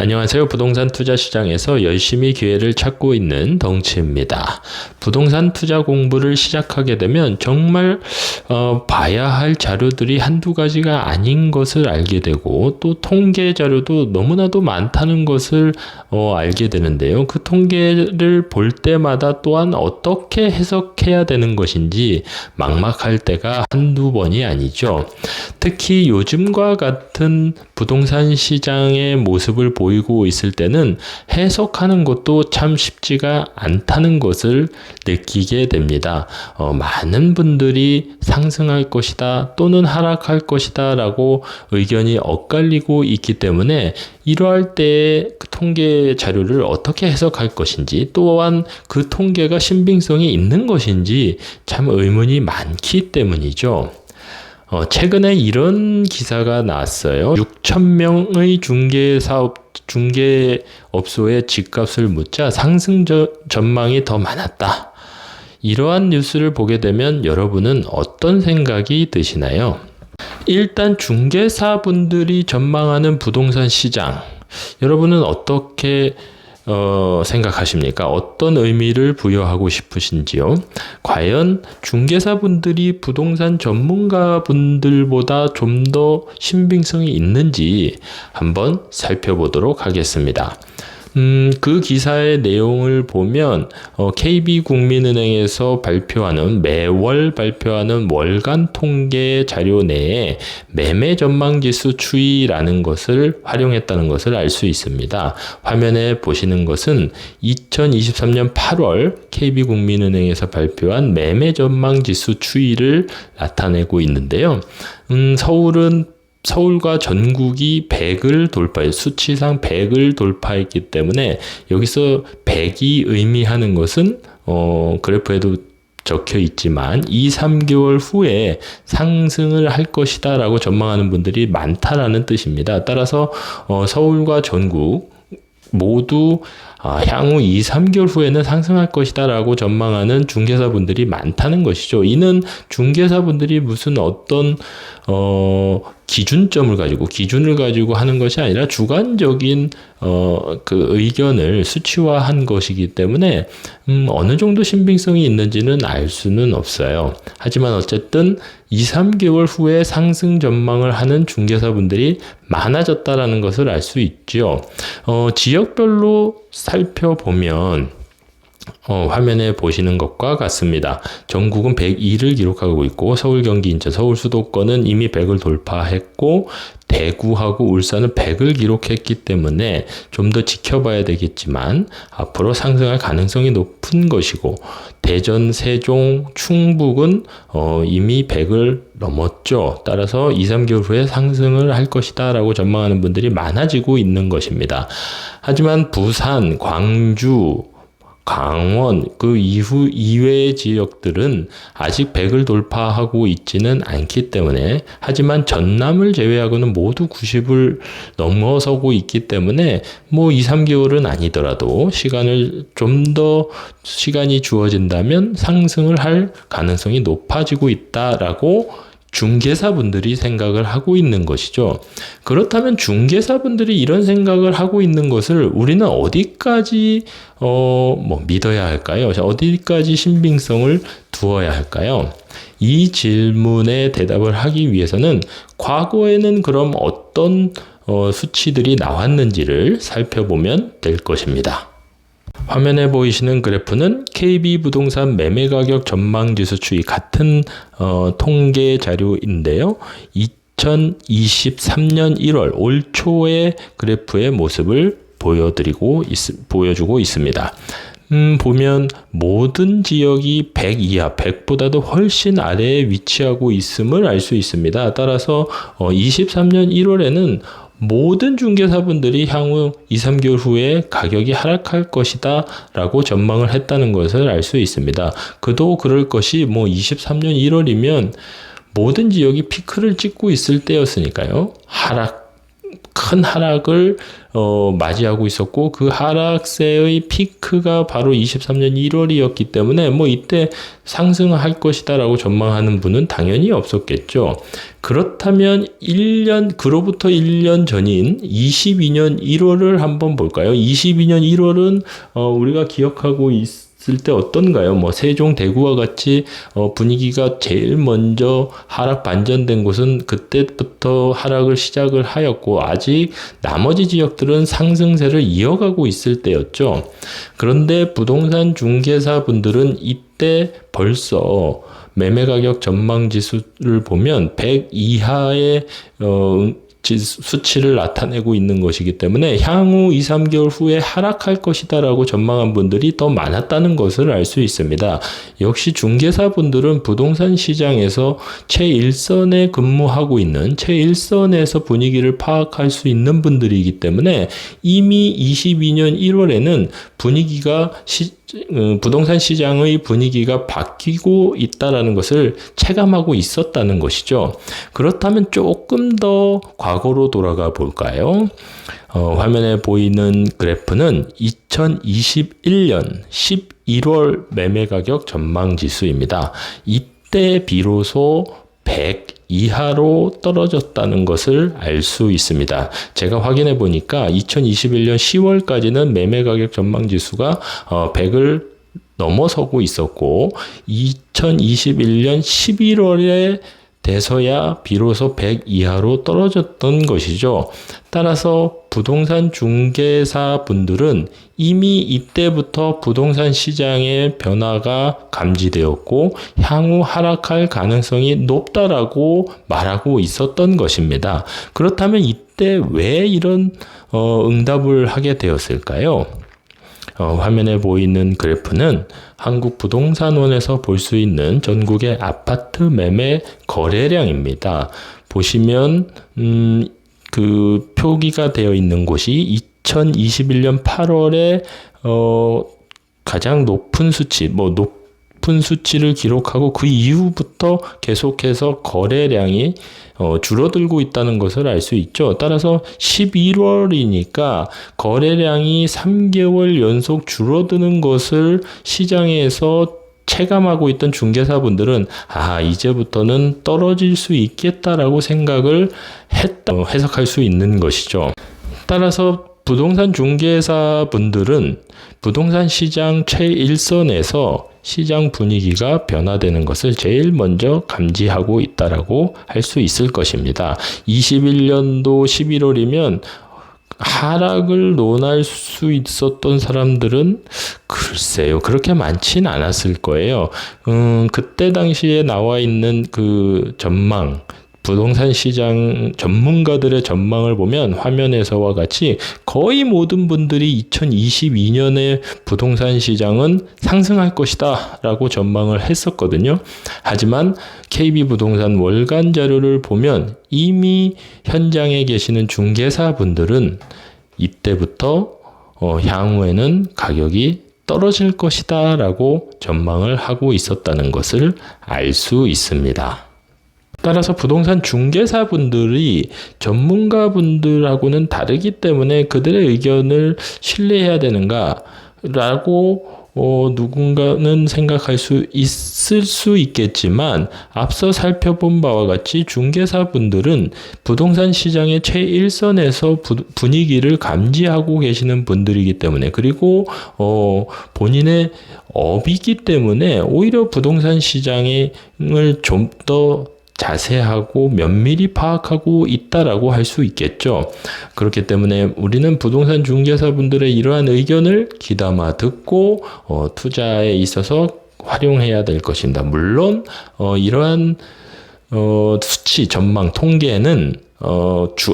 안녕하세요. 부동산 투자 시장에서 열심히 기회를 찾고 있는 덩치입니다. 부동산 투자 공부를 시작하게 되면 정말 봐야 할 자료들이 한두 가지가 아닌 것을 알게 되고, 또 통계 자료도 너무나도 많다는 것을 알게 되는데요. 그 통계를 볼 때마다 또한 어떻게 해석해야 되는 것인지 막막할 때가 한두 번이 아니죠. 특히 요즘과 같은 부동산 시장의 모습을 보이고 있을 때는 해석하는 것도 참 쉽지가 않다는 것을 느끼게 됩니다. 많은 분들이 상승할 것이다 또는 하락할 것이다 라고 의견이 엇갈리고 있기 때문에 이러할 때의 그 통계 자료를 어떻게 해석할 것인지, 또한 그 통계가 신빙성이 있는 것인지 참 의문이 많기 때문이죠. 최근에 이런 기사가 나왔어요. 6,000명의 중개업소의 집값을 묻자 상승 전망이 더 많았다. 이러한 뉴스를 보게 되면 여러분은 어떤 생각이 드시나요? 일단 중개사분들이 전망하는 부동산 시장, 여러분은 어떻게 생각하십니까? 어떤 의미를 부여하고 싶으신지요? 과연 중개사분들이 부동산 전문가분들보다 좀 더 신빙성이 있는지 한번 살펴보도록 하겠습니다. 그 기사의 내용을 보면 KB국민은행에서 매월 발표하는 월간 통계 자료 내에 매매 전망 지수 추이라는 것을 활용했다는 것을 알 수 있습니다. 화면에 보시는 것은 2023년 8월 KB국민은행에서 발표한 매매 전망 지수 추이를 나타내고 있는데요. 서울과 전국이 100을 돌파해, 수치상 100을 돌파했기 때문에 여기서 100이 의미하는 것은 그래프에도 적혀 있지만 2-3개월 후에 상승을 할 것이다 라고 전망하는 분들이 많다라는 뜻입니다. 따라서 서울과 전국 모두 향후 2-3개월 후에는 상승할 것이다 라고 전망하는 중개사분들이 많다는 것이죠. 이는 중개사분들이 무슨 어떤 기준을 가지고 하는 것이 아니라 주관적인 그 의견을 수치화한 것이기 때문에 어느 정도 신빙성이 있는지는 알 수는 없어요. 하지만 어쨌든 2-3개월 후에 상승 전망을 하는 중개사분들이 많아졌다라는 것을 알 수 있죠. 지역별로 살펴보면 화면에 보시는 것과 같습니다. 전국은 102를 기록하고 있고, 서울, 경기, 인천, 서울 수도권은 이미 100을 돌파했고, 대구하고 울산은 100을 기록했기 때문에 좀 더 지켜봐야 되겠지만 앞으로 상승할 가능성이 높은 것이고, 대전, 세종, 충북은 이미 100을 넘었죠. 따라서 2-3개월 후에 상승을 할 것이다 라고 전망하는 분들이 많아지고 있는 것입니다. 하지만 부산, 광주, 강원, 그 이후 이외의 지역들은 아직 100을 돌파하고 있지는 않기 때문에, 하지만 전남을 제외하고는 모두 90을 넘어서고 있기 때문에 2-3개월은 아니더라도 좀 더 시간이 주어진다면 상승을 할 가능성이 높아지고 있다라고 중개사분들이 생각을 하고 있는 것이죠. 그렇다면 중개사분들이 이런 생각을 하고 있는 것을 우리는 어디까지 믿어야 할까요? 어디까지 신빙성을 두어야 할까요? 이 질문에 대답을 하기 위해서는 과거에는 그럼 어떤 수치들이 나왔는지를 살펴보면 될 것입니다. 화면에 보이시는 그래프는 KB부동산 매매가격 전망지수 추이, 같은 통계 자료인데요. 2023년 1월 올 초의 그래프의 모습을 보여주고 있습니다. 보면 모든 지역이 100 이하, 100보다도 훨씬 아래에 위치하고 있음을 알 수 있습니다. 따라서 23년 1월에는 모든 중개사분들이 향후 2-3개월 후에 가격이 하락할 것이다 라고 전망을 했다는 것을 알 수 있습니다. 그도 그럴 것이 23년 1월이면 모든 지역이 피크를 찍고 있을 때였으니까요. 큰 하락을 맞이하고 있었고, 그 하락세의 피크가 바로 23년 1월이었기 때문에 뭐 이때 상승할 것이다라고 전망하는 분은 당연히 없었겠죠. 그렇다면 그로부터 1년 전인 22년 1월을 한번 볼까요? 22년 1월은 우리가 기억하고 있을 때 어떤가요? 뭐 세종 대구와 같이 분위기가 제일 먼저 하락 반전된 곳은 그때부터 하락을 시작을 하였고, 아직 나머지 지역들은 상승세를 이어가고 있을 때였죠. 그런데 부동산 중개사 분들은 이때 벌써 매매가격 전망지수를 보면 100 이하의 수치를 나타내고 있는 것이기 때문에 향후 2, 3개월 후에 하락할 것이다라고 전망한 분들이 더 많았다는 것을 알 수 있습니다. 역시 중개사분들은 부동산 시장에서 최일선에 근무하고 있는, 최일선에서 분위기를 파악할 수 있는 분들이기 때문에 이미 22년 1월에는 부동산 시장의 분위기가 바뀌고 있다라는 것을 체감하고 있었다는 것이죠. 그렇다면 조금 더 과거로 돌아가 볼까요? 화면에 보이는 그래프는 2021년 11월 매매가격 전망지수입니다. 이때 비로소 100 이하로 떨어졌다는 것을 알 수 있습니다. 제가 확인해 보니까 2021년 10월까지는 매매가격 전망지수가 100을 넘어서고 있었고, 2021년 11월에 돼서야 비로소 100 이하로 떨어졌던 것이죠. 따라서 부동산 중개사 분들은 이미 이때부터 부동산 시장의 변화가 감지되었고 향후 하락할 가능성이 높다라고 말하고 있었던 것입니다. 그렇다면 이때 왜 이런 응답을 하게 되었을까요? 화면에 보이는 그래프는 한국부동산원에서 볼 수 있는 전국의 아파트 매매 거래량입니다. 보시면 그 표기가 되어 있는 곳이 2021년 8월에 가장 높은 수치, 높은 수치를 기록하고 그 이후부터 계속해서 거래량이 줄어들고 있다는 것을 알 수 있죠. 따라서 11월이니까 거래량이 3개월 연속 줄어드는 것을 시장에서 체감하고 있던 중개사분들은 이제부터는 떨어질 수 있겠다라고 생각을 해석할 수 있는 것이죠. 따라서 부동산 중개사분들은 부동산 시장 최일선에서 시장 분위기가 변화되는 것을 제일 먼저 감지하고 있다라고 할 수 있을 것입니다. 21년도 11월이면 하락을 논할 수 있었던 사람들은 글쎄요, 그렇게 많진 않았을 거예요. 그때 당시에 나와 있는 그 전망, 부동산 시장 전문가들의 전망을 보면 화면에서와 같이 거의 모든 분들이 2022년에 부동산 시장은 상승할 것이다 라고 전망을 했었거든요. 하지만 KB부동산 월간 자료를 보면 이미 현장에 계시는 중개사 분들은 이때부터 향후에는 가격이 떨어질 것이다 라고 전망을 하고 있었다는 것을 알 수 있습니다. 따라서 부동산 중개사분들이 전문가분들하고는 다르기 때문에 그들의 의견을 신뢰해야 되는가라고 누군가는 생각할 수 있을 수 있겠지만, 앞서 살펴본 바와 같이 중개사분들은 부동산 시장의 최일선에서 분위기를 감지하고 계시는 분들이기 때문에, 그리고 본인의 업이기 때문에 오히려 부동산 시장을 좀 더 자세하고 면밀히 파악하고 있다라고 할 수 있겠죠. 그렇기 때문에 우리는 부동산 중개사분들의 이러한 의견을 귀담아 듣고 투자에 있어서 활용해야 될 것입니다. 물론 이러한 수치, 전망, 통계는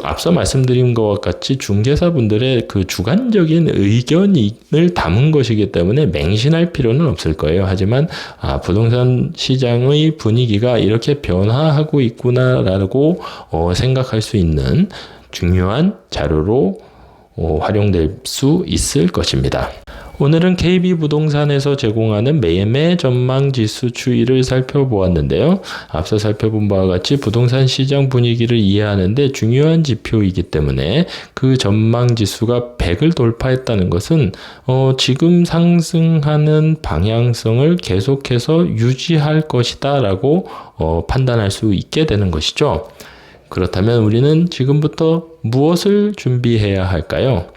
앞서 말씀드린 것과 같이 중개사분들의 그 주관적인 의견을 담은 것이기 때문에 맹신할 필요는 없을 거예요. 하지만 부동산 시장의 분위기가 이렇게 변화하고 있구나라고 생각할 수 있는 중요한 자료로 활용될 수 있을 것입니다. 오늘은 KB부동산에서 제공하는 매매 전망 지수 추이를 살펴보았는데요. 앞서 살펴본 바와 같이 부동산 시장 분위기를 이해하는 데 중요한 지표이기 때문에 그 전망 지수가 100을 돌파했다는 것은 지금 상승하는 방향성을 계속해서 유지할 것이다 라고 판단할 수 있게 되는 것이죠. 그렇다면 우리는 지금부터 무엇을 준비해야 할까요?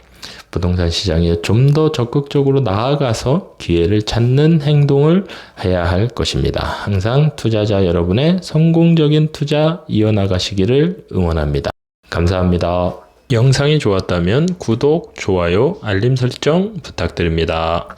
부동산 시장에 좀 더 적극적으로 나아가서 기회를 찾는 행동을 해야 할 것입니다. 항상 투자자 여러분의 성공적인 투자 이어나가시기를 응원합니다. 감사합니다. 영상이 좋았다면 구독, 좋아요, 알림 설정 부탁드립니다.